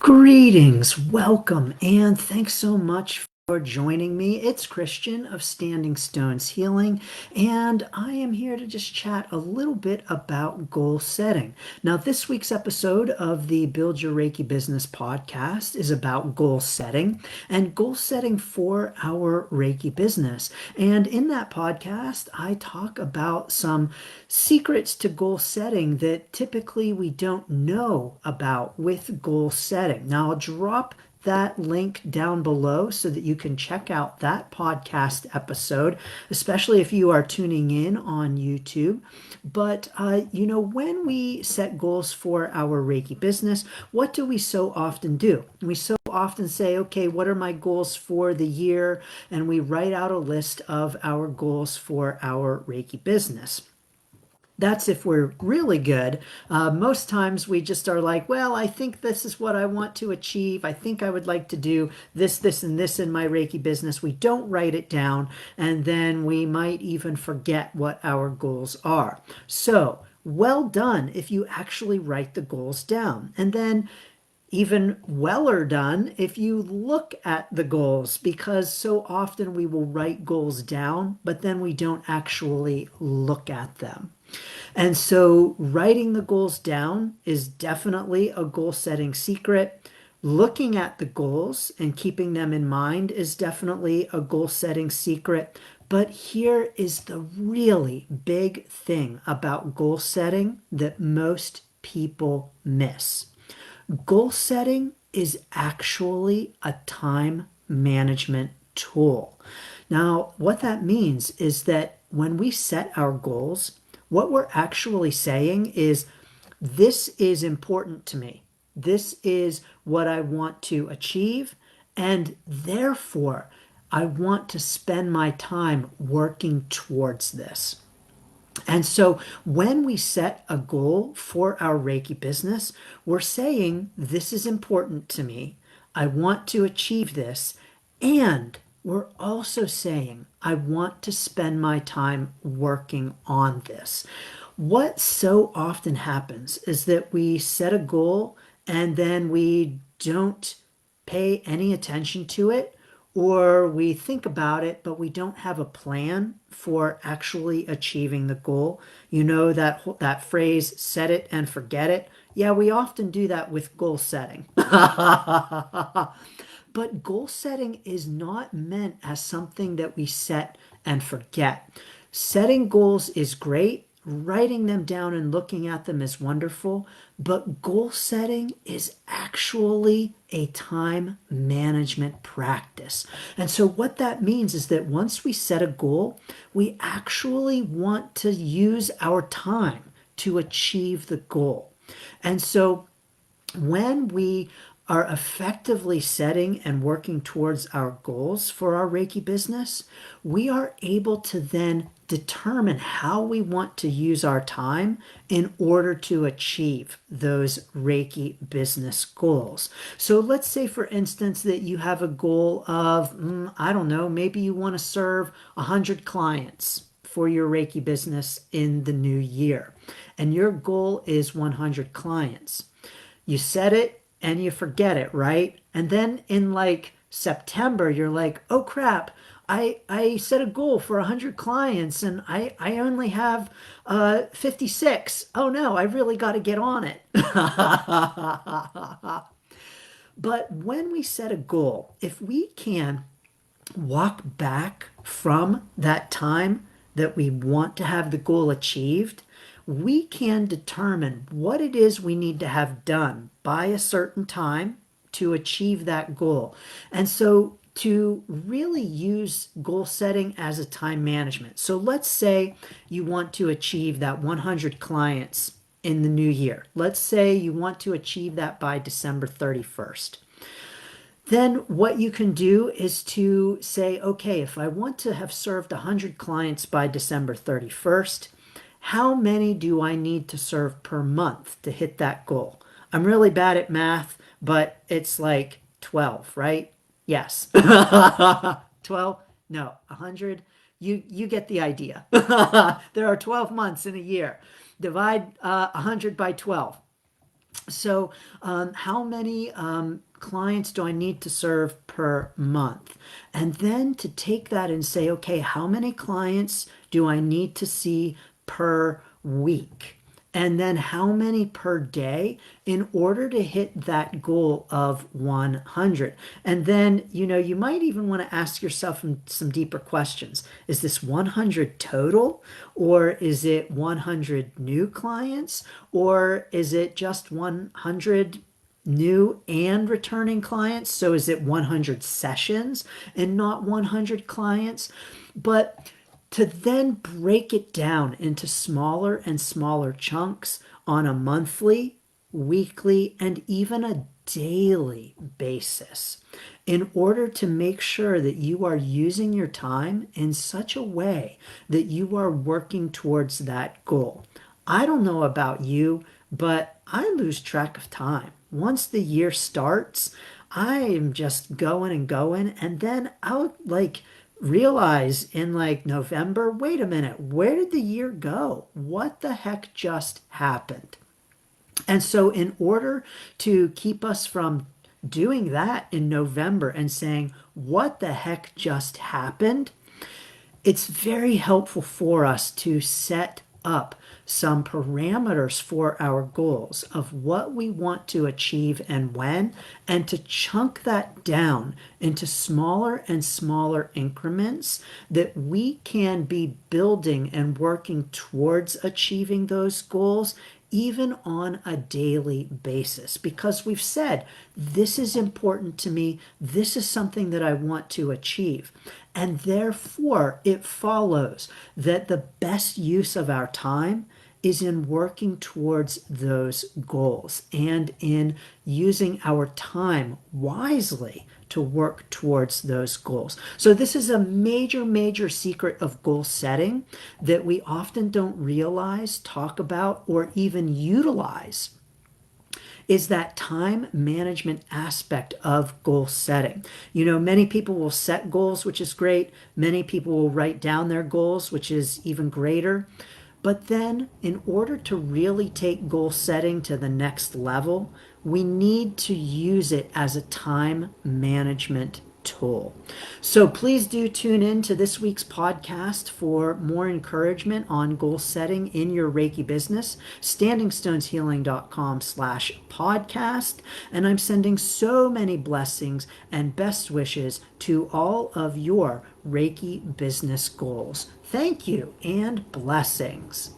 Greetings, welcome, and thanks so much for joining me. It's Christian of Standing Stones Healing, and I am here to just chat a little bit about goal setting. Now, this week's episode of the Build Your Reiki Business podcast is about goal setting and goal setting for our Reiki business. And in that podcast, I talk about some secrets to goal setting that typically we don't know about with goal setting. Now, I'll drop that link down below so that you can check out that podcast episode, especially if you are tuning in on YouTube. But, when we set goals for our Reiki business, what do we so often do? We so often say, okay, what are my goals for the year? And we write out a list of our goals for our Reiki business. That's if we're really good. Most times we just are like, well, I think this is what I want to achieve. I think I would like to do this, this, and this in my Reiki business. We don't write it down, and then we might even forget what our goals are. So, well done if you actually write the goals down. And then even weller done if you look at the goals, because so often we will write goals down, but then we don't actually look at them. And so writing the goals down is definitely a goal setting secret. Looking at the goals and keeping them in mind is definitely a goal setting secret. But here is the really big thing about goal setting that most people miss. Goal setting is actually a time management tool. Now, what that means is that when we set our goals, what we're actually saying is, this is important to me. This is what I want to achieve, and therefore, I want to spend my time working towards this. And so when we set a goal for our Reiki business, we're saying, this is important to me. I want to achieve this. And we're also saying, I want to spend my time working on this. What so often happens is that we set a goal and then we don't pay any attention to it, or we think about it, but we don't have a plan for actually achieving the goal. You know that phrase, set it and forget it? Yeah, we often do that with goal setting. But goal setting is not meant as something that we set and forget. Setting goals is great. Writing them down and looking at them is wonderful. But goal setting is actually a time management practice. And so what that means is that once we set a goal, we actually want to use our time to achieve the goal. And so when we are effectively setting and working towards our goals for our Reiki business, we are able to then determine how we want to use our time in order to achieve those Reiki business goals. So let's say, for instance, that you have a goal of, I don't know, maybe you want to serve 100 clients for your Reiki business in the new year. And your goal is 100 clients. You set it and you forget it, right? And then in like September, you're like, oh crap, I set a goal for 100 clients and I only have 56. Oh no, I really got to get on it. But when we set a goal, if we can walk back from that time that we want to have the goal achieved, we can determine what it is we need to have done by a certain time to achieve that goal. And so to really use goal setting as a time management. So let's say you want to achieve that 100 clients in the new year. Let's say you want to achieve that by December 31st. Then what you can do is to say, okay, if I want to have served 100 clients by December 31st, how many do I need to serve per month to hit that goal? I'm really bad at math, but it's like 12, right? Yes. 12? No, 100. You get the idea. There are 12 months in a year. Divide 100 by 12. So, how many clients do I need to serve per month? And then to take that and say, okay, how many clients do I need to see per week? And then how many per day in order to hit that goal of 100? And then, you might even want to ask yourself some deeper questions. Is this 100 total, or is it 100 new clients, or is it just 100 new and returning clients? So is it 100 sessions and not 100 clients? But to then break it down into smaller and smaller chunks on a monthly, weekly, and even a daily basis in order to make sure that you are using your time in such a way that you are working towards that goal. I don't know about you, but I lose track of time. Once the year starts, I am just going and going, and then I'll realize in November, wait a minute, where did the year go? What the heck just happened? And so, in order to keep us from doing that in November and saying, what the heck just happened? It's very helpful for us to set up some parameters for our goals of what we want to achieve and when, and to chunk that down into smaller and smaller increments that we can be building and working towards achieving those goals even on a daily basis, because we've said, this is important to me, this is something that I want to achieve. And therefore, it follows that the best use of our time is in working towards those goals and in using our time wisely to work towards those goals. So this is a major, major secret of goal setting that we often don't realize, talk about, or even utilize, is that time management aspect of goal setting. Many people will set goals, which is great. Many people will write down their goals, which is even greater. But then, in order to really take goal setting to the next level, we need to use it as a time management tool. So please do tune in to this week's podcast for more encouragement on goal setting in your Reiki business. standingstoneshealing.com/podcast. And I'm sending so many blessings and best wishes to all of your Reiki business goals. Thank you and blessings.